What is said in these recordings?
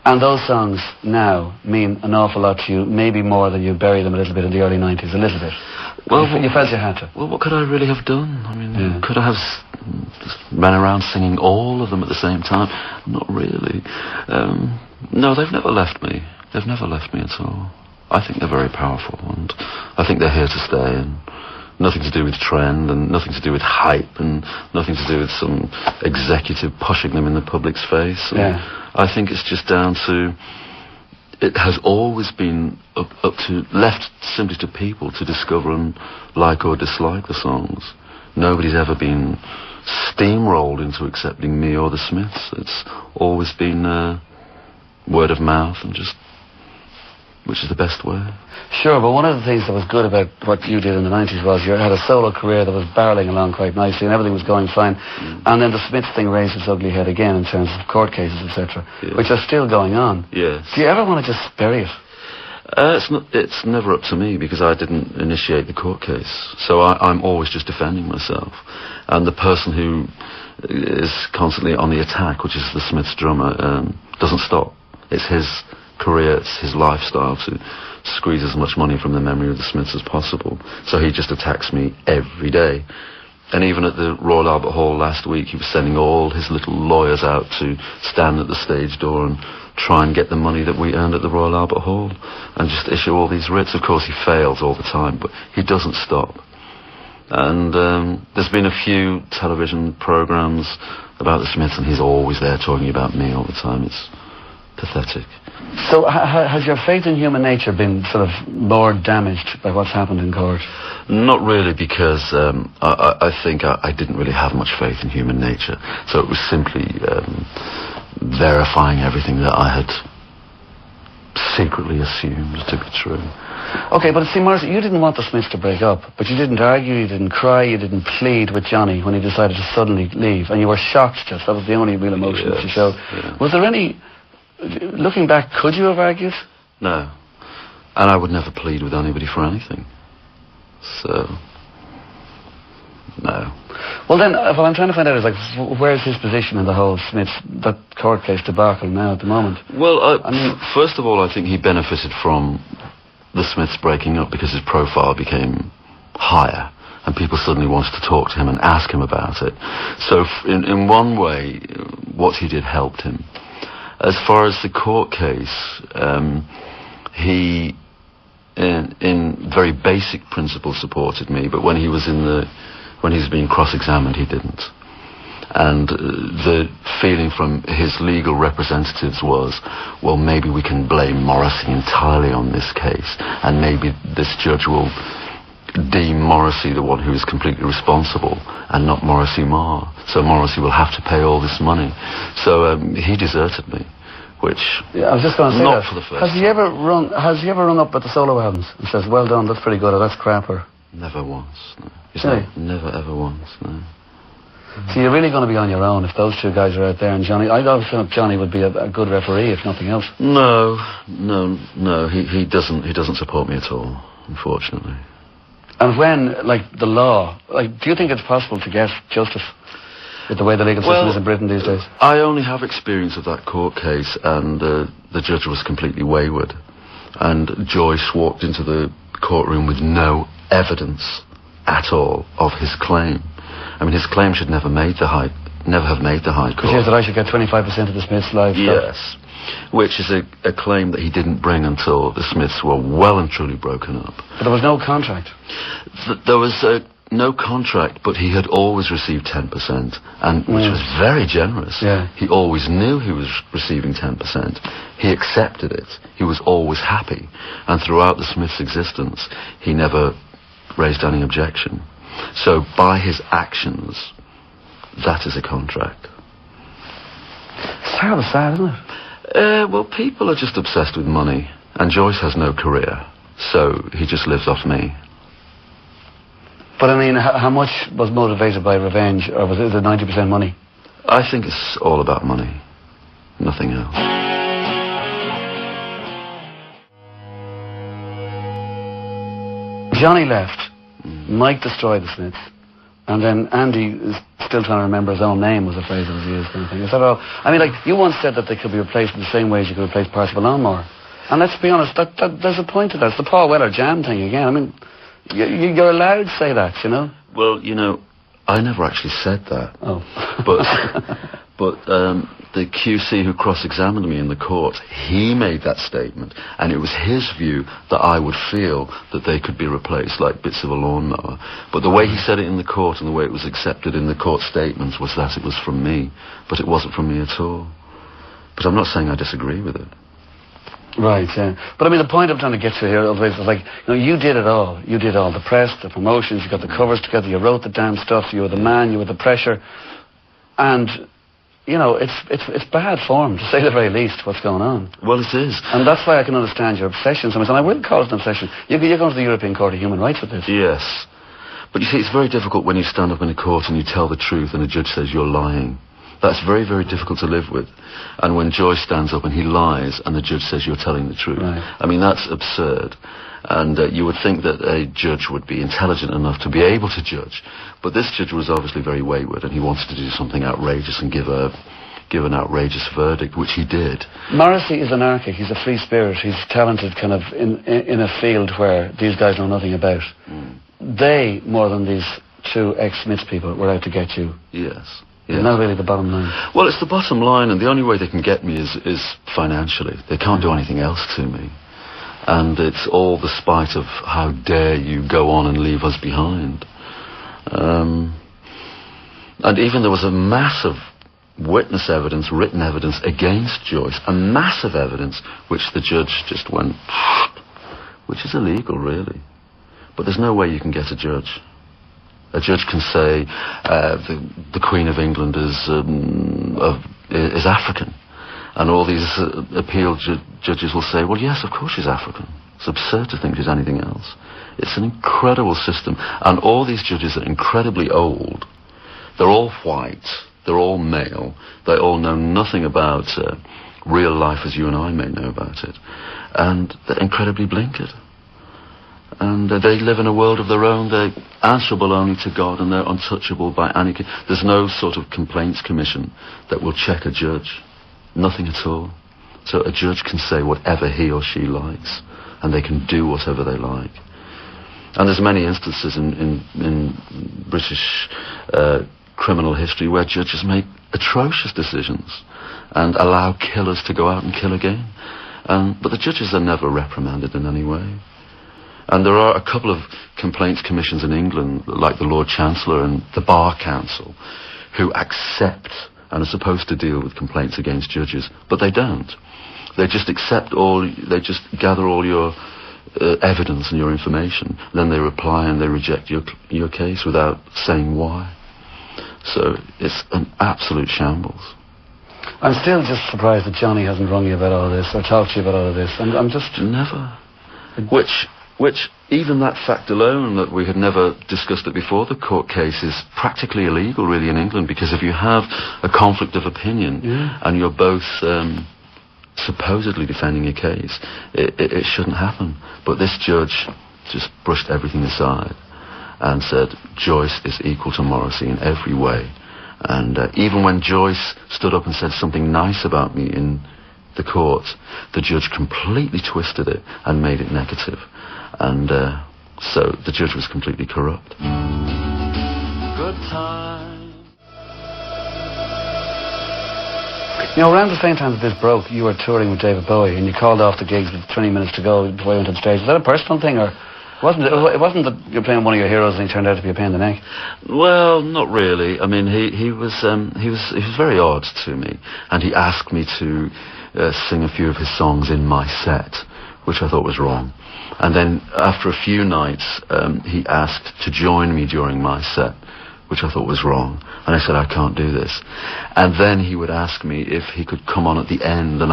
And those songs now mean an awful lot to you, maybe more than you buried them a little bit in the early 90s, a little bit. Well, you felt you had to. Well, what could I really have done? I mean, could I have just ran around singing all of them at the same time? Not really. No, they've never left me. They've never left me at all. I think they're very powerful, and I think they're here to stay, and nothing to do with trend, and nothing to do with hype, and nothing to do with some executive pushing them in the public's face. I think it's just down to, it has always been left simply to people to discover and like or dislike the songs. Nobody's ever been steamrolled into accepting me or the Smiths. It's always been word of mouth, and just, which is the best way. Sure, but one of the things that was good about what you did in the 90s was you had a solo career that was barreling along quite nicely and everything was going fine. And then the Smiths thing raised its ugly head again in terms of court cases, etc., which are still going on. Yes. Do you ever want to just bury it? It's never up to me, because I didn't initiate the court case. So I'm always just defending myself. And the person who is constantly on the attack, which is the Smiths drummer, doesn't stop. It's his career, it's his lifestyle to squeeze as much money from the memory of the Smiths as possible. So he just attacks me every day. And even at the Royal Albert Hall last week, he was sending all his little lawyers out to stand at the stage door and try and get the money that we earned at the Royal Albert Hall, and just issue all these writs. Of course, he fails all the time, but he doesn't stop. And there's been a few television programs about the Smiths, and he's always there talking about me all the time. It's pathetic. So has your faith in human nature been sort of more damaged by what's happened in court? Not really, because I think I didn't really have much faith in human nature. So it was simply verifying everything that I had secretly assumed to be true. Okay, but see, Morrissey, you didn't want the Smiths to break up, but you didn't argue, you didn't cry, you didn't plead with Johnny when he decided to suddenly leave, and you were shocked just. That was the only real emotion that you showed. Yeah. Was there any... Looking back, could you have argued? No. And I would never plead with anybody for anything. So... no. Well then, what I'm trying to find out is, like, where's his position in the whole Smiths, that court case debacle now at the moment? Well, I mean, first of all, I think he benefited from the Smiths breaking up because his profile became higher and people suddenly wanted to talk to him and ask him about it. So in one way, what he did helped him. As far as the court case, he, in very basic principles, supported me, but when he was being cross-examined, he didn't. And the feeling from his legal representatives was, well, maybe we can blame Morrissey entirely on this case, and maybe this judge will deem Morrissey the one who is completely responsible, and not Morrissey Marr. So Morrissey will have to pay all this money. So he deserted me, which I was just going to say not that. For the first Has he ever rung up at the solo albums and says, well done, that's pretty good, or that's crapper? Never once, no. Really? Never ever once, no. So you're really going to be on your own if those two guys are out there, and Johnny... I always thought Johnny would be a good referee, if nothing else. No, he doesn't support me at all, unfortunately. And when, like, the law... Like, do you think it's possible to get justice with the way the legal system is in Britain these days? I only have experience of that court case, and the judge was completely wayward. And Joyce walked into the courtroom with no evidence at all of his claim. I mean, his claim should never have made the High Court. Which is that I should get 25% of the Smiths' live stuff. Yes, which is a claim that he didn't bring until the Smiths were well and truly broken up. But there was no contract. There was no contract, but he had always received 10%, and which was very generous. Yeah. He always knew he was receiving 10%. He accepted it. He was always happy. And throughout the Smiths' existence, he never raised any objection. So by his actions, that is a contract. It's terribly sad, isn't it? Well, people are just obsessed with money, and Joyce has no career, so he just lives off me. But I mean, how much was motivated by revenge, or was it the 90% money? I think it's all about money, nothing else. Johnny left. Mike destroyed the Smiths, and then Andy still trying to remember his own name was a phrase that was used, kind of thing. Is that all? I mean, like, you once said that they could be replaced in the same way as you could replace parts of a lawnmower. And let's be honest, that there's a point to that. It's the Paul Weller jam thing again. I mean, you're allowed to say that, you know? Well, you know, I never actually said that. Oh. But the QC who cross-examined me in the court, he made that statement, and it was his view that I would feel that they could be replaced like bits of a lawnmower. But the way he said it in the court and the way it was accepted in the court statements was that it was from me, but it wasn't from me at all. But I'm not saying I disagree with it. Right, yeah. But I mean, the point I'm trying to get to here is like, you know, you did it all. You did all the press, the promotions, you got the covers together, you wrote the damn stuff, you were the man, you were the pressure. And, you know, it's bad form, to say the very least, what's going on. Well, it is. And that's why I can understand your obsession sometimes. And I will call it an obsession. You're going to the European Court of Human Rights with this. Yes. But you see, it's very difficult when you stand up in a court and you tell the truth and the judge says you're lying. That's very, very difficult to live with. And when Joyce stands up and he lies and the judge says you're telling the truth. Right. I mean, that's absurd. And you would think that a judge would be intelligent enough to be able to judge. But this judge was obviously very wayward and he wanted to do something outrageous and give an outrageous verdict, which he did. Morrissey is anarchic. He's a free spirit. He's talented kind of in a field where these guys know nothing about. They, more than these two ex-Smiths people, were out to get you. Yes. Yeah. Not really the bottom line. Well, it's the bottom line, and the only way they can get me is financially. They can't do anything else to me. And it's all the spite of how dare you go on and leave us behind. And even there was a massive witness evidence, written evidence against Joyce, a massive evidence which the judge just went, which is illegal, really. But there's no way you can get a judge. A judge can say the Queen of England is African, and all these appeal judges will say, well, yes, of course she's African. It's absurd to think she's anything else. It's an incredible system, and all these judges are incredibly old. They're all white, they're all male, they all know nothing about real life as you and I may know about it, and they're incredibly blinkered. And they live in a world of their own. They're answerable only to God, and they're untouchable by any... There's no sort of complaints commission that will check a judge. Nothing at all. So a judge can say whatever he or she likes, and they can do whatever they like. And there's many instances in British criminal history where judges make atrocious decisions and allow killers to go out and kill again. But the judges are never reprimanded in any way. And there are a couple of complaints commissions in England, like the Lord Chancellor and the Bar Council, who accept and are supposed to deal with complaints against judges, but they don't. They just they just gather all your evidence and your information, then they reply and they reject your case without saying why. So it's an absolute shambles. I'm still just surprised that Johnny hasn't rung you about all this or talked to you about all of this. I'm just... Never. Which, even that fact alone, that we had never discussed it before the court case, is practically illegal, really, in England, because if you have a conflict of opinion and you're both supposedly defending a case, it shouldn't happen. But this judge just brushed everything aside and said, Joyce is equal to Morrissey in every way. And even when Joyce stood up and said something nice about me in the court, the judge completely twisted it and made it negative. And so the judge was completely corrupt. Good time. You know, around the same time that this broke, you were touring with David Bowie, and you called off the gigs with 20 minutes to go before you went on stage. Is that a personal thing, or it wasn't that you're playing one of your heroes and he turned out to be a pain in the neck? Well, not really. I mean, he was very odd to me, and he asked me to sing a few of his songs in my set, which I thought was wrong. And then after a few nights, he asked to join me during my set, which I thought was wrong. And I said, I can't do this. And then he would ask me if he could come on at the end, and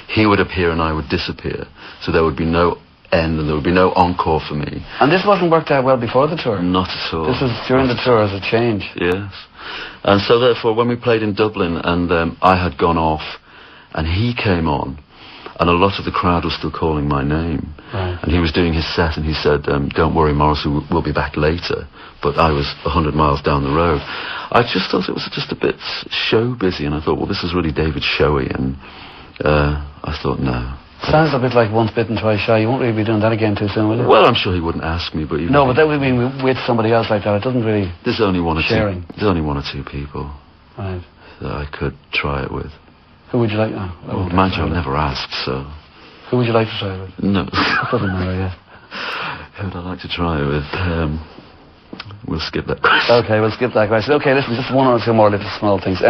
he would appear and I would disappear. So there would be no end and there would be no encore for me. And this wasn't worked out well before the tour? Not at all. This was during the tour as a change? Yes. And so therefore, when we played in Dublin and I had gone off and he came on, and a lot of the crowd was still calling my name. Right. And he was doing his set, and he said, "Don't worry, Morrissey, we'll be back later." But I was 100 miles down the road. I just thought it was just a bit show busy, and I thought, well, this is really David showy, and I thought, no. Sounds a bit like once bitten, twice shy. You won't really be doing that again too soon, will you? Well, I'm sure he wouldn't ask me, but... No, but that would mean with somebody else like that. It doesn't really... There's only one or sharing. two. There's only one or two people Right. that I could try it with. Who would you like... Well, mind you, I've never asked, so... Who would you like to try it with? No. It doesn't matter, yeah. Who would I like to try it with? We'll skip that question. Okay, we'll skip that question. Okay, listen, just one or two more little small things.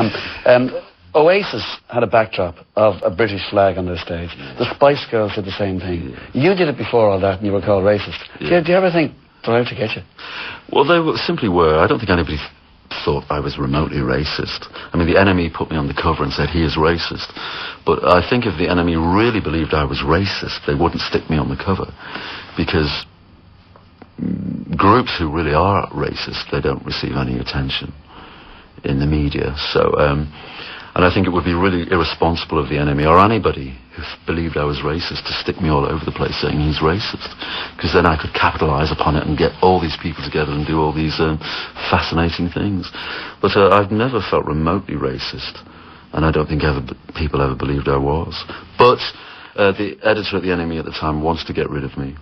Oasis had a backdrop of a British flag on their stage. The Spice Girls did the same thing. You did it before all that, and you were called racist. Do you ever think they're out to get you? Well, they simply were. I don't think anybody thought I was remotely racist. I mean, the Enemy put me on the cover and said he is racist. But I think if the Enemy really believed I was racist, they wouldn't stick me on the cover. Because groups who really are racist, they don't receive any attention in the media. So, and I think it would be really irresponsible of the Enemy or anybody who believed I was racist to stick me all over the place saying he's racist, because then I could capitalise upon it and get all these people together and do all these fascinating things. But I've never felt remotely racist, and I don't think people ever believed I was. But the editor at the Enemy at the time wants to get rid of me,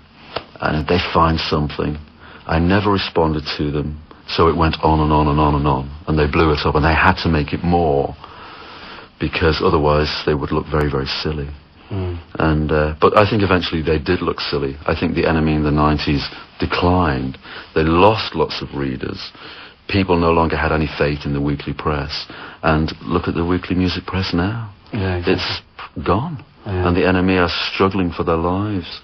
and they find something. I never responded to them, so it went on and on and on and on, and they blew it up, and they had to make it more, because otherwise they would look very, very silly. And but I think eventually they did look silly. I think the Enemy in the 90s declined. They lost lots of readers. People no longer had any faith in the weekly press. And look at the weekly music press now. Yeah, exactly. It's gone. Yeah. And the Enemy are struggling for their lives.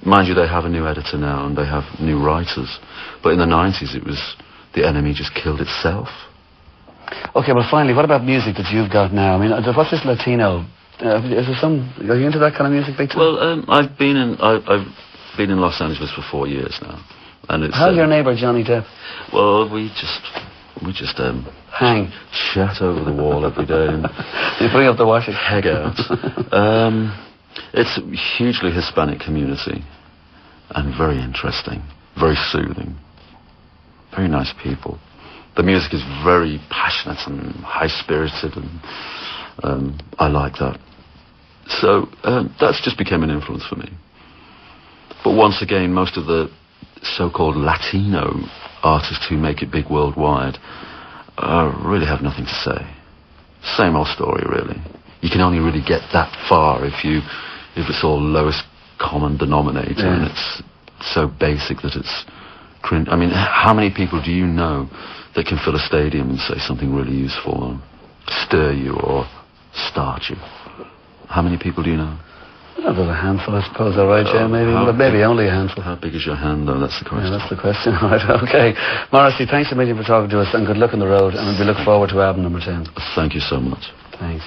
Mind you, they have a new editor now and they have new writers. But in the 90s it was the Enemy just killed itself. Okay, well, finally, what about music that you've got now? I mean, what's this Latino? Is there are you into that kind of music big time? Well, I've been in Los Angeles for 4 years now, and it's. How's your neighbour Johnny Depp? Well, we just hang, chat over the wall every day, and you bring up the washing, heg out. It's a hugely Hispanic community, and very interesting, very soothing, very nice people. The music is very passionate and high-spirited, and I like that. So that's just become an influence for me. But once again, most of the so-called Latino artists who make it big worldwide really have nothing to say. Same old story, really. You can only really get that far if it's all lowest common denominator, and it's so basic that it's cringe. I mean, how many people do you know that can fill a stadium and say something really useful or stir you or start you? How many people do you know? There's a handful, I suppose. All right, yeah, maybe only a handful. How big is your hand, though? That's the question. Yeah, that's the question. All right, okay. Morrissey, thanks a million for talking to us, and good luck on the road, and we look forward to album number 10. Thank you so much. Thanks.